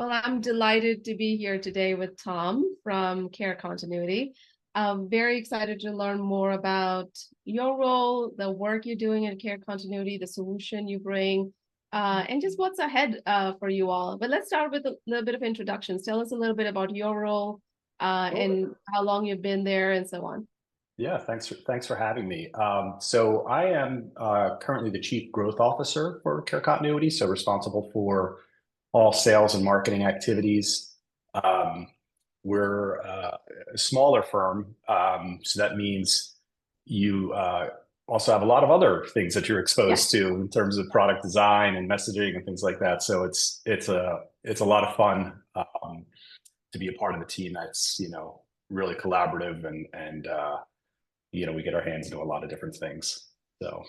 Well, I'm delighted to be here today with Tom from Care Continuity. I'm very excited to learn more about your role, the work you're doing in Care Continuity, the solution you bring, and just what's ahead for you all. But let's start with a little bit of introductions. Tell us a little bit about your role Sure. and how long you've been there and so on. Yeah, thanks for having me. So I am currently the Chief Growth Officer for Care Continuity, so responsible for all sales and marketing activities. Um, we're a smaller firm, so that means you also have a lot of other things that you're Yeah, exposed to in terms of product design and messaging and things like that. So it's a lot of fun to be a part of the team that's really collaborative and we get our hands into a lot of different things. So,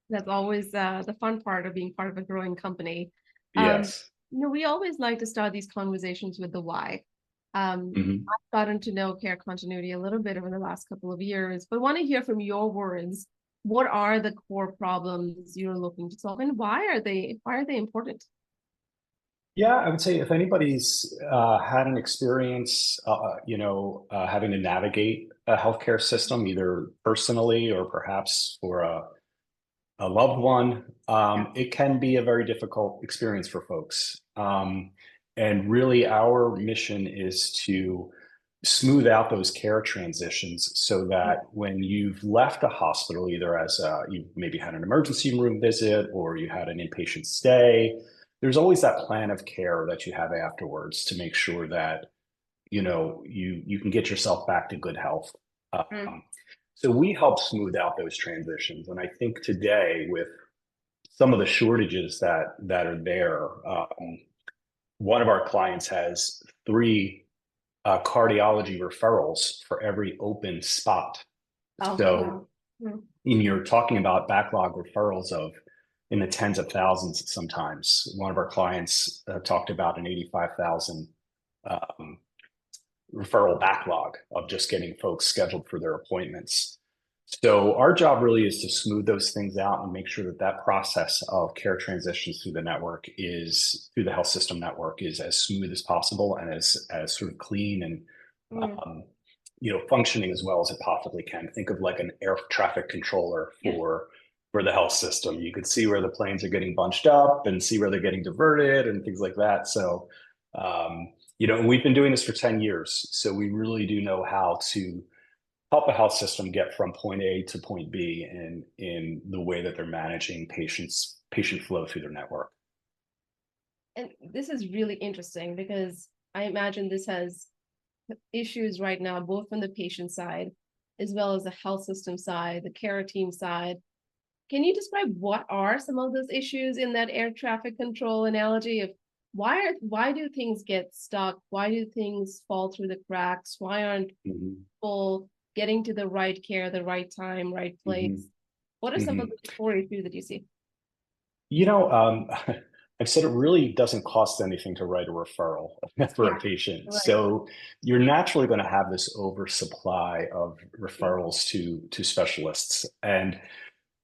that's always the fun part of being part of a growing company. Um, yes. we always like to start these conversations with the why. Mhm. I've gotten to know Care Continuity a little bit over the last couple of years, but want to hear from your words. What are the core problems you're looking to solve, and why are they important? Yeah, I would say if anybody's had an experience, having to navigate a healthcare system, either personally or perhaps for a loved one, Yeah. it can be a very difficult experience for folks. And really, our mission is to smooth out those care transitions so that when you've left a hospital, either as you maybe had an emergency room visit or you had an inpatient stay, there's always that plan of care that you have afterwards to make sure that you can get yourself back to good health. Mm. Um, so we help smooth out those transitions, and I think today with some of the shortages that are there, one of our clients has three cardiology referrals for every open spot. Oh, wow. So Mm. when you're talking about backlog referrals of in the tens of thousands sometimes. One of our clients talked about an 85,000 um, referral backlog of just getting folks scheduled for their appointments. So our job really is to smooth those things out and make sure that that process of care transitions through the network is through the health system network is as smooth as possible and as sort of clean and Mm. um, functioning as well as it possibly can. Think of like an air traffic controller Yeah. for the health system. You could see where the planes are getting bunched up and see where they're getting diverted and things like that. So and we've been doing this for 10 years, so we really do know how to help a health system get from point A to point B in the way that they're managing patient flow through their network. And this is really interesting because I imagine this has issues right now, both from the patient side as well as the health system side, the care team side. Can you describe what are some of those issues in that air traffic control analogy of why do things get stuck? Why do things fall through the cracks? Why aren't Mhm. people getting to the right care, the right time, right place? Mhm. What are some of Mhm. the core issues that you see? You know, um, I've said it really doesn't cost anything to write a referral for Yeah, a patient. right. So you're naturally going to have this oversupply of Yeah. referrals to specialists. And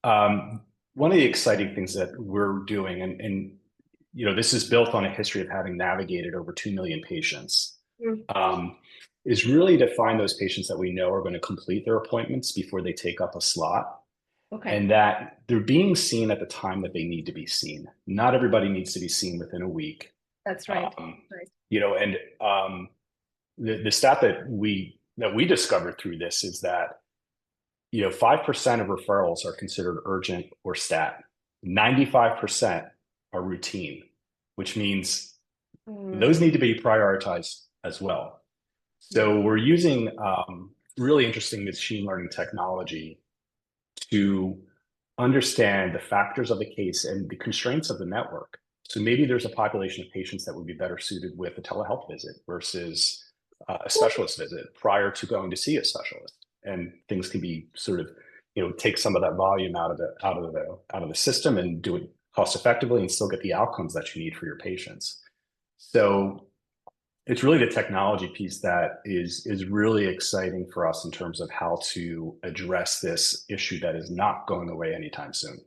um, one of the exciting things that we're doing, and this is built on a history of having navigated over 2 million patients, Mm. um, is really to find those patients that we know are going to complete their appointments before they take up a slot Okay, and that they're being seen at the time that they need to be seen. Not everybody needs to be seen within a week. that's right. Um, Right. and the stat that we discovered through this is that 5% of referrals are considered urgent or stat. 95% are routine, which means those Mm. need to be prioritized as well. Yeah. So we're using really interesting machine learning technology to understand the factors of the case and the constraints of the network. So maybe there's a population of patients that would be better suited with a telehealth visit versus a specialist visit prior to going to see a specialist. And things can be sort of, take some of that volume out of the system and do it cost effectively and still get the outcomes that you need for your patients. So it's really the technology piece that is really exciting for us in terms of how to address this issue that is not going away anytime soon.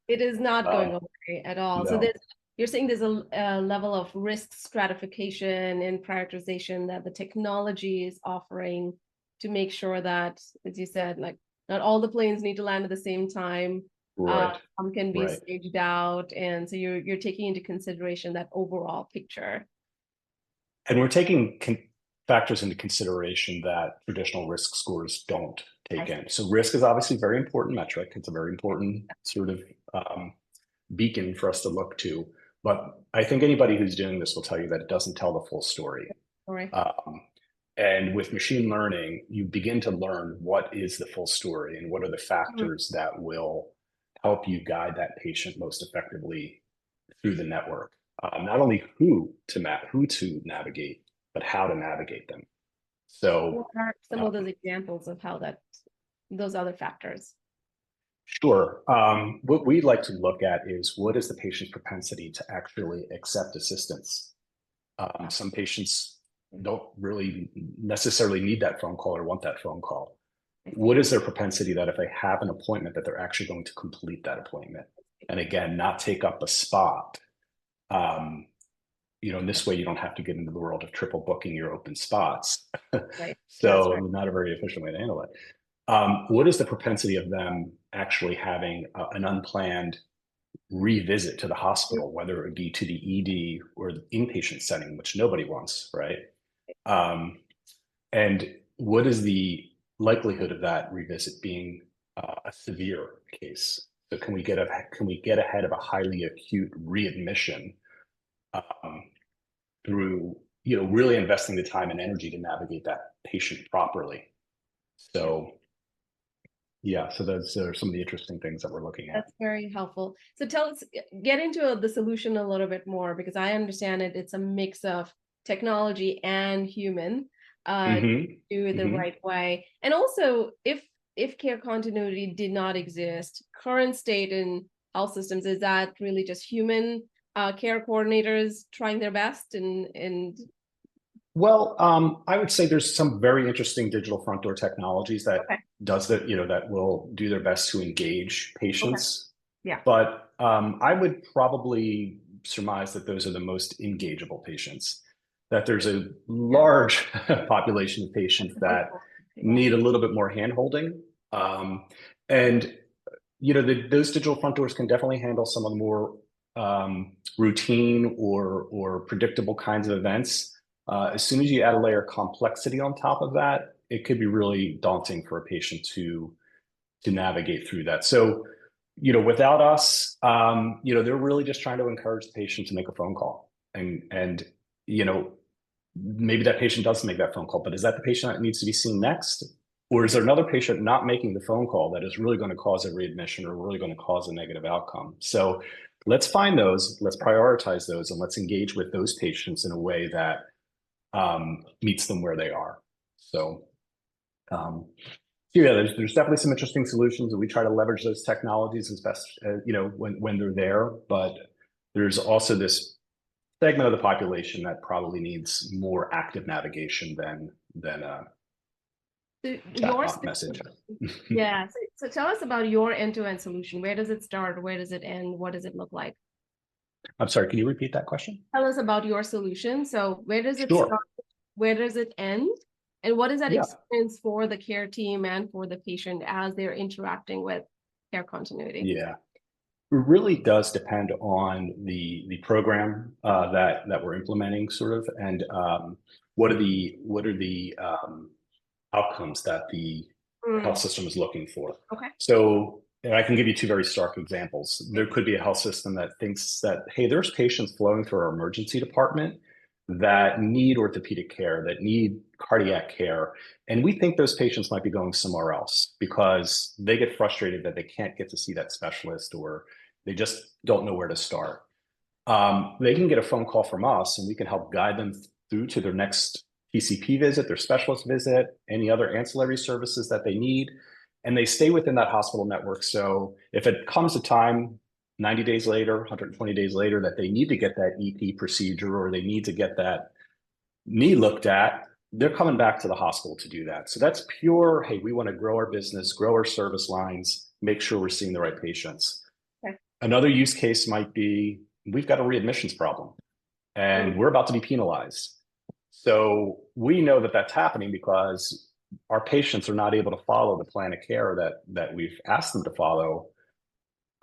It is not going Um, away at all. So there's no. you're saying there's a level of risk stratification and prioritization that the technology is offering to make sure that, as you said, like not all the planes need to land at the same time. Right. Some can be Right. staged out, and so you're taking into consideration that overall picture. And we're taking factors into consideration that traditional risk scores don't I take see. in. So risk is obviously a very important metric. It's a very important sort of beacon for us to look to. But I think anybody who's doing this will tell you that it doesn't tell the full story. All right. And with machine learning, you begin to learn what is the full story and what are the factors that will help you guide that patient most effectively through the network. Not only who to navigate, but how to navigate them. So, What are some of those examples of how that those other factors? sure. What we'd like to look at is what is the patient's propensity to actually accept assistance. Some patients don't really necessarily need that phone call or want that phone call. What is their propensity that if they have an appointment that they're actually going to complete that appointment? And again, not take up a spot. In this way, you don't have to get into the world of triple booking your open spots. Right. That's So right. not a very efficient way to handle it. What is the propensity of them actually having an unplanned revisit to the hospital, whether it be to the ED or the inpatient setting, which nobody wants, right? And what is the likelihood of that revisit being a severe case? So can we get ahead of a highly acute readmission through really investing the time and energy to navigate that patient properly? So yeah, so those are some of the interesting things that we're looking at. That's very helpful. So tell us, get into the solution a little bit more, because I understand it's a mix of technology and human, do it the right way. And also, if care continuity did not exist, current state in health systems, is that really just human care coordinators trying their best and Well, I would say there's some very interesting digital front door technologies that okay, that will do their best to engage okay, patients. yeah, But I would probably surmise that those are the most engageable patients, that there's a yeah, large population of patients that's that wonderful. Yeah, need a little bit more handholding. And those digital front doors can definitely handle some of the more routine or predictable kinds of events. As soon as you add a layer of complexity on top of that, it could be really daunting for a patient to navigate through that. So, without us, they're really just trying to encourage the patient to make a phone call, and maybe that patient doesn't make that phone call, but is that the patient that needs to be seen next? Or is there another patient not making the phone call that is really going to cause a readmission or really going to cause a negative outcome? So let's find those, let's prioritize those, and let's engage with those patients in a way that meets them where they are. So, yeah, there's definitely some interesting solutions, and we try to leverage those technologies as best when they're there. But there's also this segment of the population that probably needs more active navigation than a so chatbot message. yeah. So tell us about your end-to-end solution. Where does it start? Where does it end? What does it look like? I'm sorry, can you repeat that question? Tell us about your solution. So where does it Sure. start? Where does it end? And what is that Yeah. experience for the care team and for the patient as they're interacting with care continuity? Yeah. It really does depend on the program that we're implementing, sort of, and what are the outcomes that the health Mm, system is looking for. okay. So, and I can give you two very stark examples. There could be a health system that thinks that, hey, there's patients flowing through our emergency department that need orthopedic care, that need cardiac care. And we think those patients might be going somewhere else because they get frustrated that they can't get to see that specialist, or they just don't know where to start. They can get a phone call from us and we can help guide them through to their next PCP visit, their specialist visit, any other ancillary services that they need. And they stay within that hospital network. So if it comes a time 90 days later, 120 days later, that they need to get that EP procedure or they need to get that knee looked at, they're coming back to the hospital to do that. So that's pure, hey, we want to grow our business, grow our service lines, make sure we're seeing the right patients. Okay. Another use case might be we've got a readmissions problem Mm. and we're about to be penalized. So we know that that's happening because our patients are not able to follow the plan of care that we've asked them to follow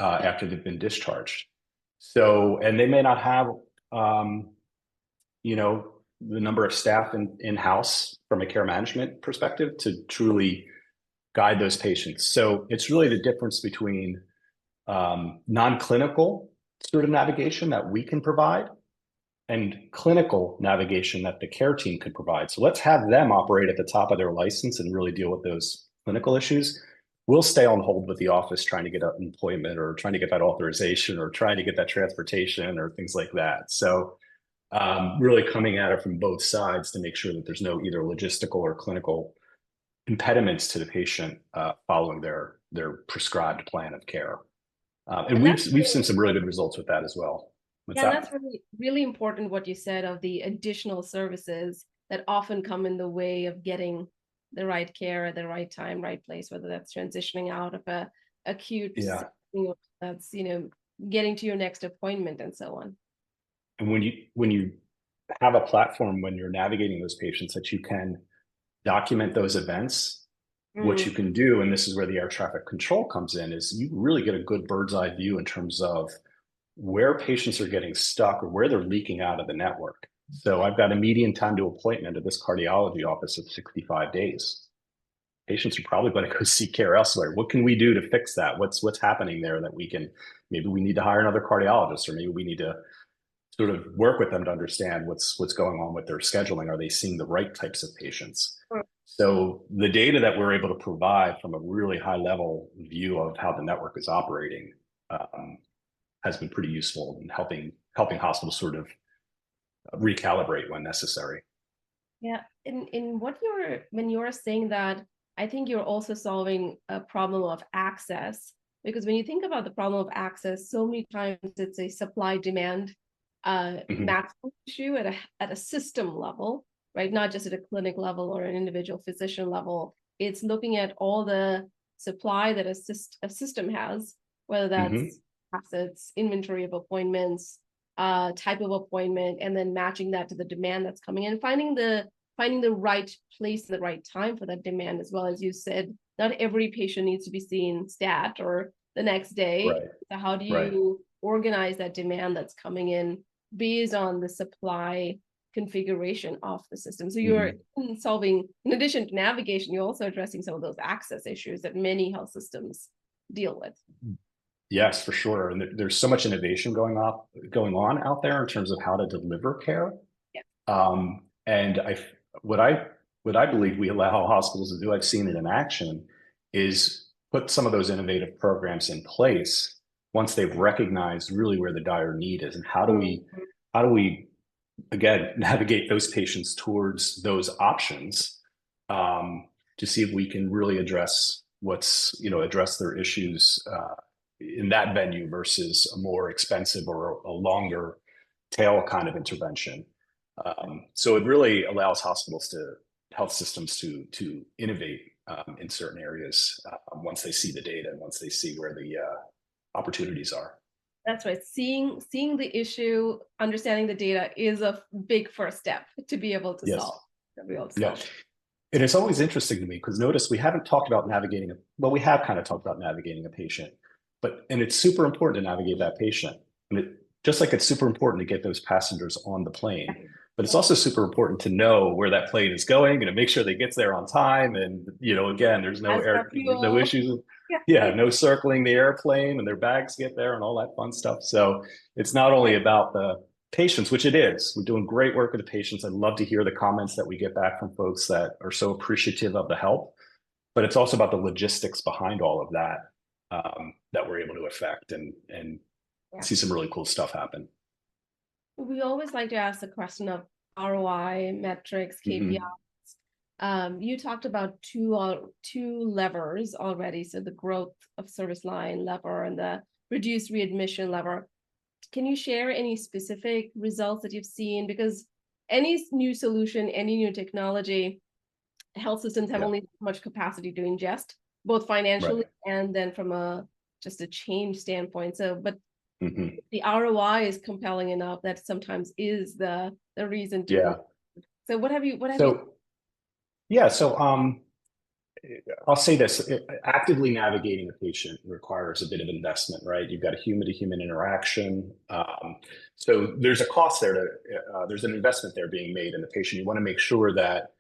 after they've been discharged. So, and they may not have, um, you know, the number of staff in-house from a care management perspective to truly guide those patients. So it's really the difference between non-clinical sort of navigation that we can provide and clinical navigation that the care team could provide. So let's have them operate at the top of their license and really deal with those clinical issues. We'll stay on hold with the office trying to get an employment or trying to get that authorization or trying to get that transportation or things like that. So really coming at it from both sides to make sure that there's no either logistical or clinical impediments to the patient following their prescribed plan of care. And And we've that's we've seen some really good results with that as well. What's Yeah, and that's that? really, really important what you said of the additional services that often come in the way of getting the right care at the right time, right place, whether that's transitioning out of a acute Yeah. setting, or that's, getting to your next appointment and so on. And when you have a platform when you're navigating those patients that you can document those events, what you Mm, can do, and this is where the air traffic control comes in, is you really get a good bird's eye view in terms of where patients are getting stuck or where they're leaking out of the network. So I've got a median time to appointment at this cardiology office of 65 days. Patients are probably going to go seek care elsewhere. What can we do to fix that? What's happening there that we can, maybe we need to hire another cardiologist, or maybe we need to sort of work with them to understand what's going on with their scheduling. Are they seeing the right types of patients? mm. So the data that we're able to provide from a really high level view of how the network is operating has been pretty useful in helping hospitals sort of recalibrate when necessary. Yeah, in what when you're saying that, I think you're also solving a problem of access, because when you think about the problem of access, so many times it's a supply demand Mhm. matching issue at a system level, right? Not just at a clinic level or an individual physician level. It's looking at all the supply that a system has, whether that's Mhm. assets, inventory of appointments, type of appointment, and then matching that to the demand that's coming in, finding the right place and the right time for that demand, as well. As you said, not every patient needs to be seen stat or the next day. Right. So how do Right. you organize that demand that's coming in based on the supply configuration of the system? So you're Mhm. solving, in addition to navigation, you're also addressing some of those access issues that many health systems deal with. Yes, for sure. And there's so much innovation going on out there in terms of how to deliver care. Yeah. And what I what I believe we allow hospitals to do, I've seen it in action, is put some of those innovative programs in place once they've recognized really where the dire need is, and how do we again navigate those patients towards those options to see if we can really address their issues in that venue versus a more expensive or a longer tail kind of intervention. So it really allows health systems to innovate in certain areas once they see the data and once they see where the opportunities are. That's right. Seeing the issue, understanding the data is a big first step to be able to Yes. solve. To be able to Yeah. solve. And it's always interesting to me because notice we haven't talked about well, we have kind of talked about navigating a patient, and it's super important to navigate that patient. And just like it's super important to get those passengers on the plane, but it's also super important to know where that plane is going and to make sure they gets there on time. And, again, Has enough there's no fuel. issues. Yeah. Yeah, no circling the airplane and their bags get there and all that fun stuff. So it's not only about the patients, which it is. We're doing great work with the patients. I love to hear the comments that we get back from folks that are so appreciative of the help, but it's also about the logistics behind all of that that we're able to affect and Yeah. see some really cool stuff happen. We always like to ask the question of ROI, metrics, KPI. Mm-hmm. You talked about two levers already. So the growth of service line lever and the reduced readmission lever. Can you share any specific results that you've seen? Because any new solution, any new technology, health systems have Yeah, only so much capacity to ingest, both right. financially and then from just a change standpoint. So, but Mhm. The ROI is compelling enough that sometimes is the reason to Yeah. move. So what have you So yeah, so I'll say this, actively navigating a patient requires a bit of investment, right? You've got a human to human interaction. So there's a cost there there's an investment there being made in the patient. You want to make sure that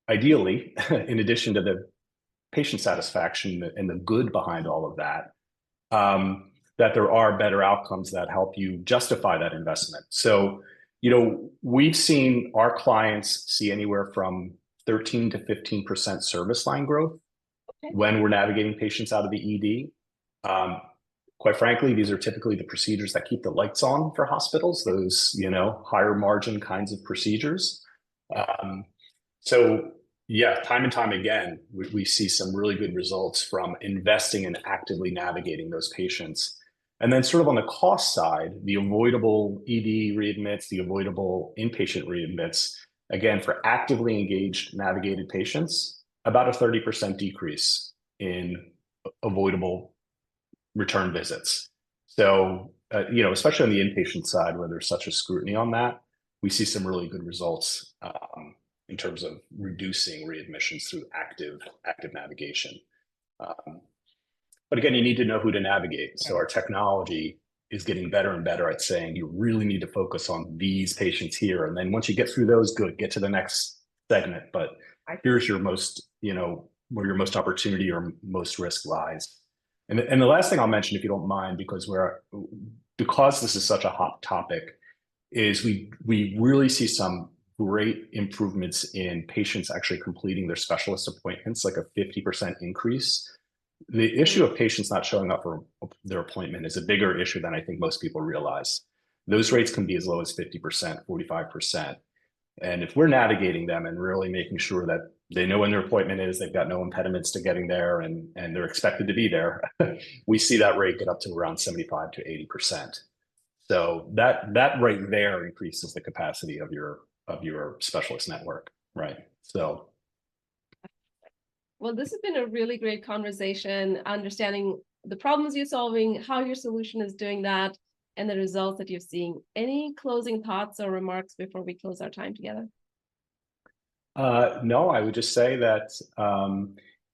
ideally, in addition to the patient satisfaction and the good behind all of that, that there are better outcomes that help you justify that investment. So, we've seen our clients see anywhere from 13 to 15% service line growth Okay. when we're navigating patients out of the ED. Quite frankly, these are typically the procedures that keep the lights on for hospitals, those, higher margin kinds of procedures. Um, so yeah, time and time again, we see some really good results from investing and actively navigating those patients. And then sort of on the cost side, the avoidable ED readmits, the avoidable inpatient readmits, again, for actively engaged navigated patients, about a 30% decrease in avoidable return visits. So, especially on the inpatient side where there's such a scrutiny on that, we see some really good results in terms of reducing readmissions through active navigation. Um, but again, you need to know who to navigate. So our technology is getting better and better at saying you really need to focus on these patients here. And then once you get through those, good, get to the next segment. But here's your most, where your most opportunity or most risk lies. And the last thing I'll mention, if you don't mind, because this is such a hot topic, is we really see some great improvements in patients actually completing their specialist appointments, like a 50% increase. The issue of patients not showing up for their appointment is a bigger issue than I think most people realize. Those rates can be as low as 50%, 45%. And if we're navigating them and really making sure that they know when their appointment is, they've got no impediments to getting there, and they're expected to be there, we see that rate get up to around 75 to 80%. So that right there increases the capacity of your specialist network, right? So Well, this has been a really great conversation, understanding the problems you're solving, how your solution is doing that, and the results that you're seeing. Any closing thoughts or remarks before we close our time together? no, I would just say that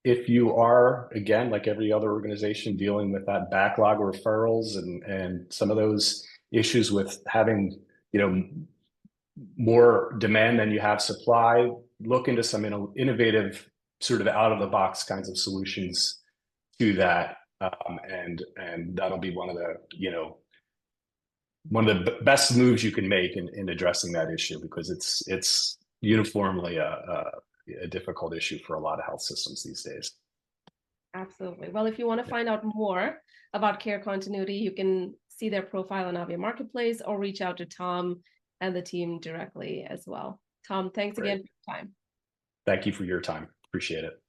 if you are, again, like every other organization, dealing with that backlog of referrals and some of those issues with having, more demand than you have supply, look into some innovative, sort of out of the box kinds of solutions to that, and that'll be one of the best moves you can make in addressing that issue, because it's uniformly a difficult issue for a lot of health systems these days. Absolutely. Well, if you want to find out more about care continuity, you can see their profile on AVIA Marketplace or reach out to Tom and the team directly as well. Tom, thanks again for your time. Thank you for your time. Appreciate it.